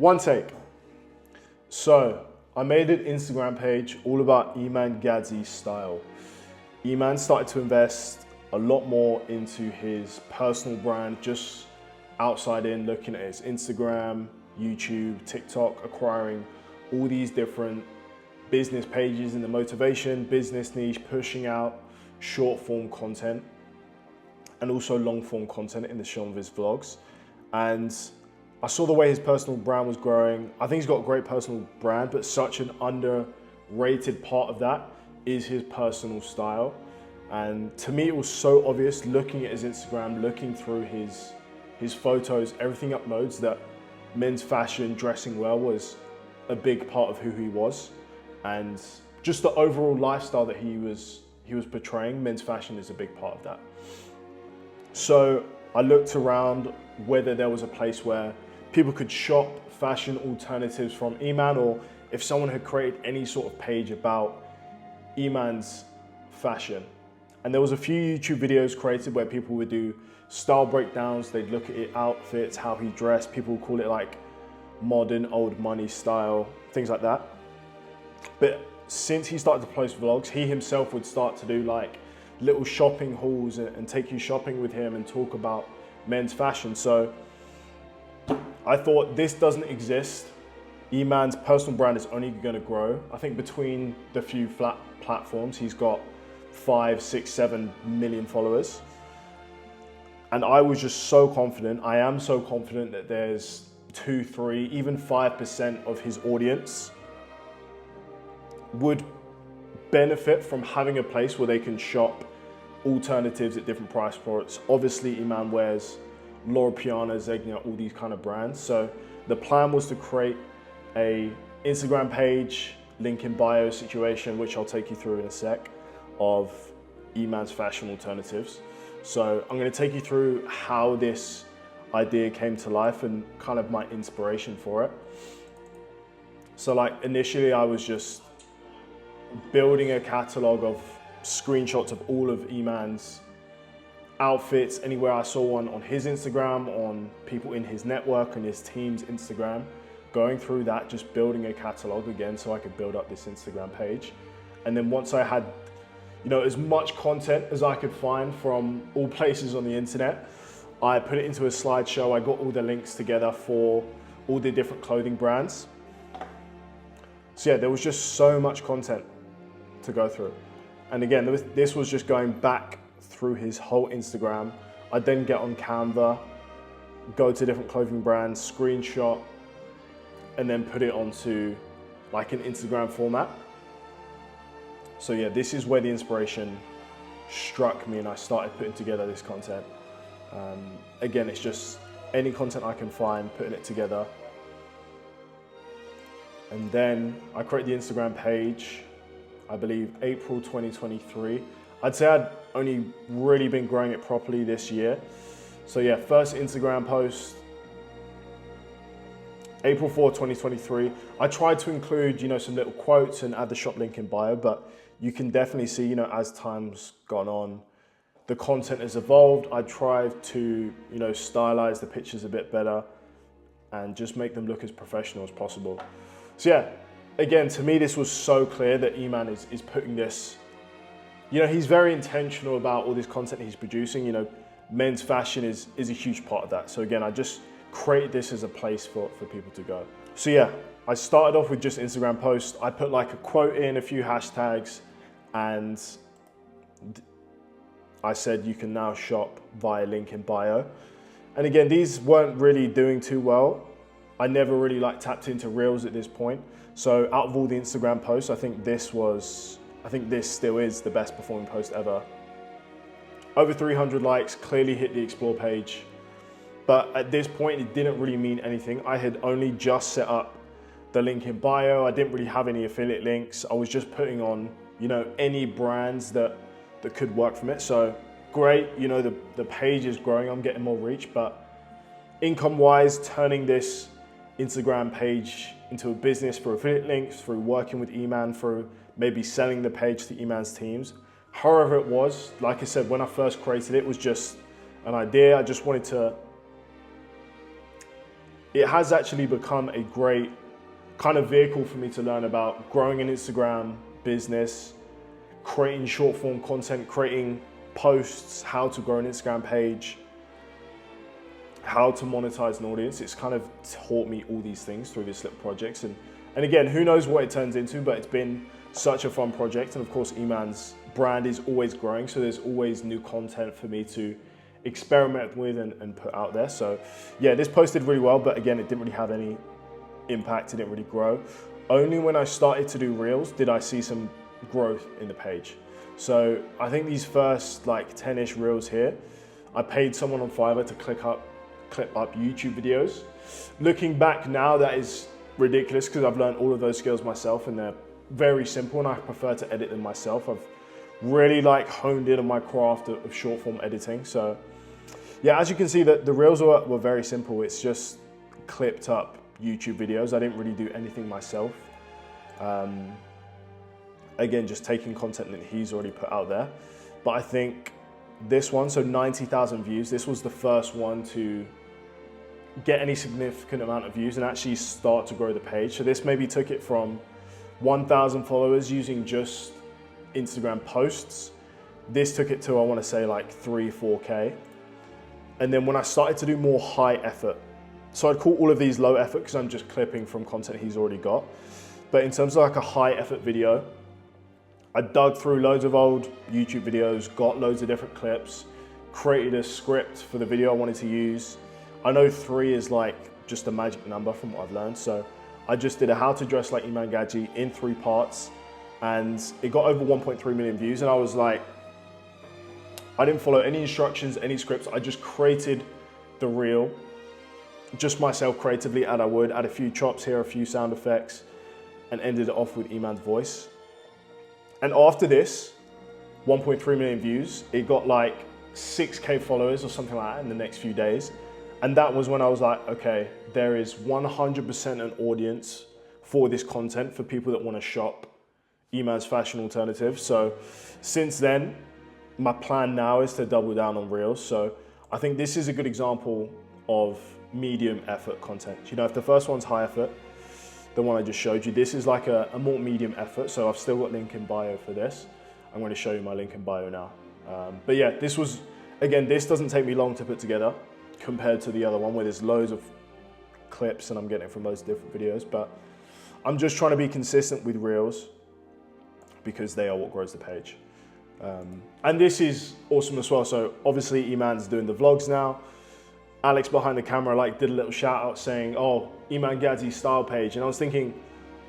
One take. So I made an Instagram page all about Iman Gadzhi's style. Iman started to invest a lot more into his personal brand, just outside in, looking at his Instagram, YouTube, TikTok, acquiring all these different business pages in the motivation, business niche, pushing out short form content and also long form content in the show of his vlogs. And I saw the way his personal brand was growing. I think he's got a great personal brand, but such an underrated part of that is his personal style. And to me, it was so obvious looking at his Instagram, looking through his photos, everything uploads, that men's fashion, dressing well was a big part of who he was. And just the overall lifestyle that he was portraying, men's fashion is a big part of that. So I looked around whether there was a place where people could shop fashion alternatives from Iman, or if someone had created any sort of page about Iman's fashion. And there was a few YouTube videos created where people would do style breakdowns. They'd look at his outfits, how he dressed. People would call it like modern old money style, things like that. But since he started to post vlogs, he himself would start to do like little shopping hauls and take you shopping with him and talk about men's fashion. So I thought, this doesn't exist. Iman's personal brand is only going to grow. I think between the few flat platforms, he's got 5, 6, 7 million followers. And I was just so confident. I am so confident that there's 2, 3, even 5% of his audience would benefit from having a place where they can shop alternatives at different price points. Obviously, Iman wears Loro Piana, Zegna, all these kind of brands. So the plan was to create a Instagram page, link in bio situation, which I'll take you through in a sec, of Iman's fashion alternatives. So I'm going to take you through how this idea came to life and kind of my inspiration for it. So like initially I was just building a catalog of screenshots of all of Iman's outfits, anywhere I saw one on his Instagram, on people in his network and his team's Instagram, going through that, just building a catalog again so I could build up this Instagram page. And then once I had, as much content as I could find from all places on the internet, I put it into a slideshow. I got all the links together for all the different clothing brands. So yeah, there was just so much content to go through. And again, this was just going back through his whole Instagram. I'd then get on Canva, go to different clothing brands, screenshot, and then put it onto like an Instagram format. So yeah, this is where the inspiration struck me and I started putting together this content. Again, it's just any content I can find, putting it together. And then I create the Instagram page, I believe April 2023. I'd say I'd only really been growing it properly this year. So yeah, first Instagram post, April 4, 2023. I tried to include, some little quotes and add the shop link in bio, but you can definitely see, as time's gone on, the content has evolved. I tried to, stylize the pictures a bit better and just make them look as professional as possible. So yeah, again, to me, this was so clear that Iman is putting this, he's very intentional about all this content he's producing. Men's fashion is a huge part of that. So again, I just created this as a place for people to go. So yeah, I started off with just Instagram posts. I put like a quote in, a few hashtags, and I said you can now shop via link in bio. And again, these weren't really doing too well. I never really tapped into Reels at this point. So out of all the Instagram posts, I think this still is the best performing post ever. Over 300 likes, clearly hit the explore page. But at this point, it didn't really mean anything. I had only just set up the link in bio. I didn't really have any affiliate links. I was just putting on, any brands that could work from it. So great, the page is growing. I'm getting more reach, but income-wise, turning this Instagram page into a business for affiliate links, through working with Iman, through maybe selling the page to Iman's teams. However it was, like I said, when I first created it, it was just an idea. I just wanted to it has actually become a great kind of vehicle for me to learn about growing an Instagram business, creating short form content, creating posts, how to grow an Instagram page, how to monetize an audience. It's kind of taught me all these things through these little projects. And again, who knows what it turns into, but it's been such a fun project. And of course, Iman's brand is always growing. So there's always new content for me to experiment with and put out there. So yeah, this posted really well, but again, it didn't really have any impact. It didn't really grow. Only when I started to do Reels did I see some growth in the page. So I think these first like 10-ish Reels here, I paid someone on Fiverr to clip up YouTube videos. Looking back now, that is ridiculous because I've learned all of those skills myself and they're very simple and I prefer to edit them myself. I've really like honed in on my craft of short form editing. So yeah, as you can see, that the Reels were very simple. It's just clipped up YouTube videos. I didn't really do anything myself. Again, just taking content that he's already put out there. But I think this one, so 90,000 views, this was the first one to get any significant amount of views and actually start to grow the page. So this maybe took it from 1,000 followers using just Instagram posts. This took it to, I want to say like 3-4K. And then when I started to do more high effort, so I'd call all of these low effort because I'm just clipping from content he's already got. But in terms of like a high effort video, I dug through loads of old YouTube videos, got loads of different clips, created a script for the video I wanted to use. I know 3 is like just a magic number from what I've learned. So I just did a how to dress like Iman Gadzhi in 3 parts and it got over 1.3 million views. And I was like, I didn't follow any instructions, any scripts. I just created the reel, just myself creatively, and I would add a few chops here, a few sound effects, and ended it off with Iman's voice. And after this, 1.3 million views, it got like 6K followers or something like that in the next few days. And that was when I was like, okay, there is 100% an audience for this content for people that want to shop Iman's fashion alternative. So since then, my plan now is to double down on Reels. So I think this is a good example of medium effort content. You know, if the first one's high effort, the one I just showed you, this is like a more medium effort. So I've still got link in bio for this. I'm going to show you my link in bio now. But yeah, this was, again, this doesn't take me long to put together compared to the other one where there's loads of clips and I'm getting it from loads of different videos. But I'm just trying to be consistent with Reels because they are what grows the page. And this is awesome as well. So obviously Iman's doing the vlogs now. Alex behind the camera like did a little shout out saying, oh, Iman Gadzhi style page. And I was thinking,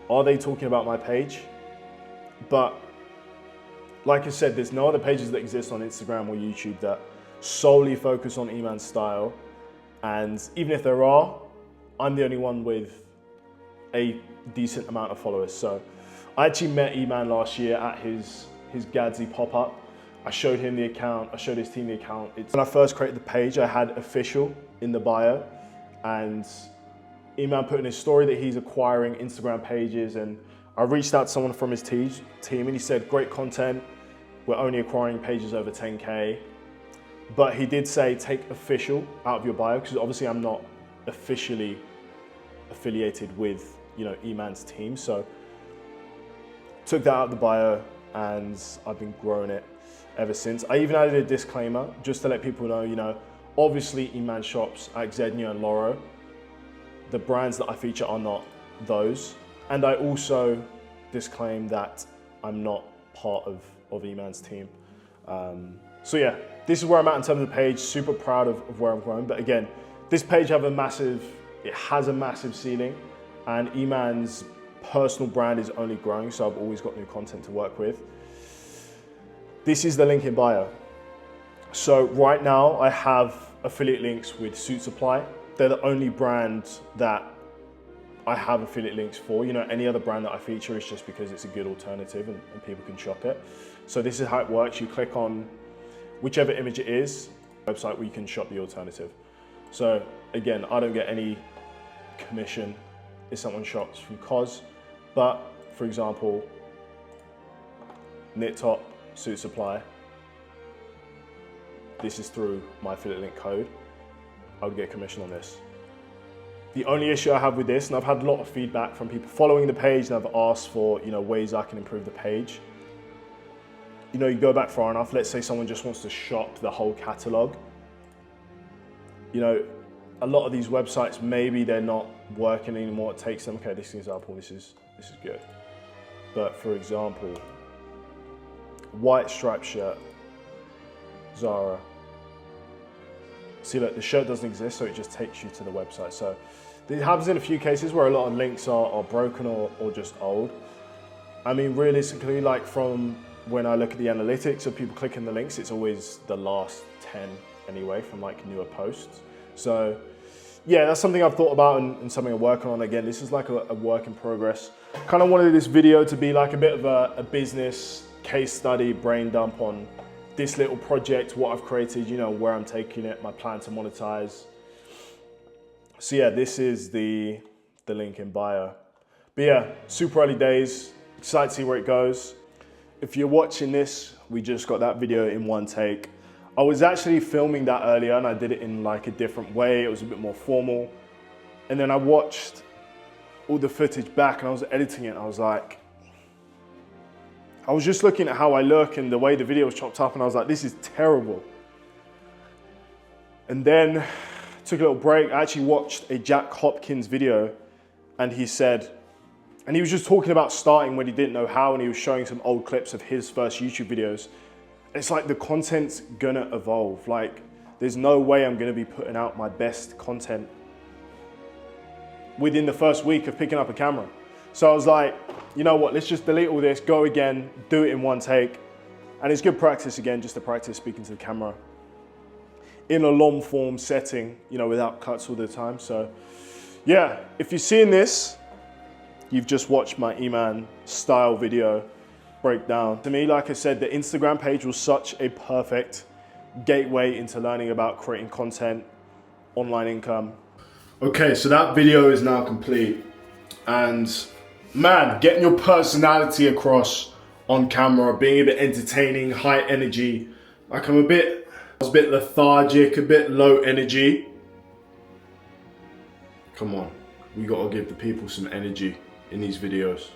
are they talking about my page? But like I said, there's no other pages that exist on Instagram or YouTube that solely focus on Iman's style. And even if there are, I'm the only one with a decent amount of followers. So I actually met Iman last year at his Gadzhi pop-up. I showed him the account, I showed his team the account. When I first created the page, I had official in the bio, and Iman put in his story that he's acquiring Instagram pages, and I reached out to someone from his team and he said, great content, we're only acquiring pages over 10K. But he did say, take official out of your bio, because obviously I'm not officially affiliated with, you know, Iman's team. So took that out of the bio and I've been growing it ever since. I even added a disclaimer just to let people know, you know, obviously Iman shops at Gadzhi and Loro. The brands that I feature are not those. And I also disclaim that I'm not part of Iman's team. So yeah, this is where I'm at in terms of the page. Super proud of where I'm growing. But again, this page has a massive ceiling, and Iman's personal brand is only growing, so I've always got new content to work with. This is the link in bio. So right now I have affiliate links with Suit Supply. They're the only brand that I have affiliate links for. You know, any other brand that I feature is just because it's a good alternative and people can shop it. So this is how it works. You click on whichever image it is, website where you can shop the alternative. So again, I don't get any commission if someone shops from COS, but for example, Knit Top, Suit Supply, this is through my affiliate link code. I would get commission on this. The only issue I have with this, and I've had a lot of feedback from people following the page, and I've asked for, ways I can improve the page. You go back far enough, let's say someone just wants to shop the whole catalog. A lot of these websites, maybe they're not working anymore. It takes them, okay, this is an example, this is good. But for example, white striped shirt, Zara. See, look, the shirt doesn't exist, so it just takes you to the website. So it happens in a few cases where a lot of links are broken or just old. I mean, realistically, like from when I look at the analytics of people clicking the links, it's always the last 10 anyway from like newer posts. So yeah, that's something I've thought about and something I'm working on. Again, this is like a work in progress. Kind of wanted this video to be like a bit of a business case study, brain dump on this little project, what I've created, where I'm taking it, my plan to monetize. So yeah, this is the link in bio. But yeah, super early days, excited to see where it goes. If you're watching this, we just got that video in one take. I was actually filming that earlier and I did it in like a different way. It was a bit more formal. And then I watched all the footage back and I was editing it and I was like, I was just looking at how I look and the way the video was chopped up and I was like, this is terrible. And then took a little break. I actually watched a Jack Hopkins video and he was just talking about starting when he didn't know how, and he was showing some old clips of his first YouTube videos. It's like the content's gonna evolve. Like there's no way I'm gonna be putting out my best content within the first week of picking up a camera. So I was like, you know what, let's just delete all this, go again, do it in one take. And it's good practice again, just to practice speaking to the camera in a long form setting, without cuts all the time. So yeah, if you're seeing this, you've just watched my Iman style video breakdown. To me, like I said, the Instagram page was such a perfect gateway into learning about creating content, online income. Okay, so that video is now complete. And man, getting your personality across on camera, being a bit entertaining, high energy. Like I was a bit lethargic, a bit low energy. Come on, we gotta give the people some energy in these videos.